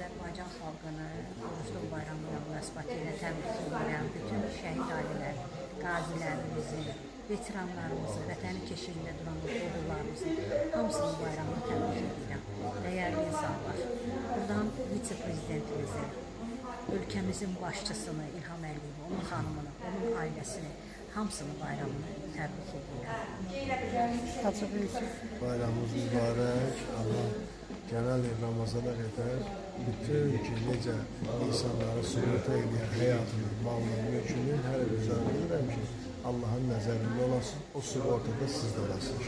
Azərbaycan xalqını Orucluq bayramı ilə münasibəti ilə təbrik edirəm. Bütün şəhid ailələri, qazilərimizi, veteranlarımızı, vətəni keşiyində duran oğullarımızın hamısının bayramını təbrik edirəm. Dəyərli insanlar, buradan vitse-prezidentimizi, ölkəmizin başçısını İlham Əliyevi, onun xanımını, onun ailəsini, hamısının bayramını təbrik edirəm. Hacı Yusuf. Bayramımız mübarək. Allah genel Ramazana kadar bütün ki necə insanları sürüntə edən həyatını, malını, mülkünü hər bir zərurəm ki Allahın nəzərində olasın, o sığortada siz də olasınız.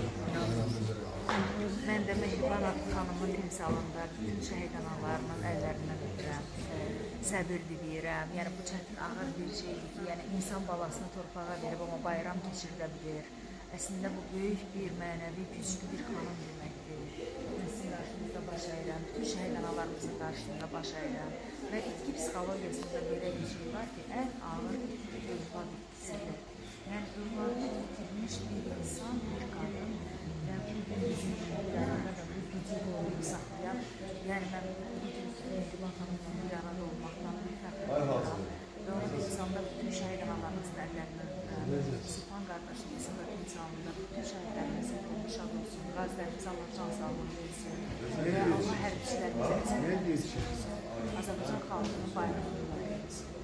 Mən də Mehriban xanımın timsalında bütün şəhid analarının əllərindən öpürəm, səbir diləyirəm. Yəni bu çətin ağır bir şeydir ki, yəni insan balasını torpağa verib amma bayram keçirilə bilir. Əslində bu böyük bir mənəvi, güclü bir xanım deməkdir. Mən sizin qarşınızda baş əyirəm, bütün şəhid analarımızın qarşısında baş əyirəm və itki psixologiyasında belə bir şey var ki, ən ağır itki övlad itkisidir. Yəni övladını itirmiş bir insan, bir qadın və bu bizim üzərində də bu gücü qoruyub saxlayan, yəni mən bugün Mehriban xanımla bir arada olmaqdan bir fərq edirəm və onun insanda bütün şəhid analarımızın əllərindən Sultan qardaşımızın da timsalında bütün şəhidlərimizin qolunu şad olsun, qazilərimiz Allah can sağlığı versin və Allah hərbçilərimizə Azərbaycan xalqının bayramını mübarək etsin.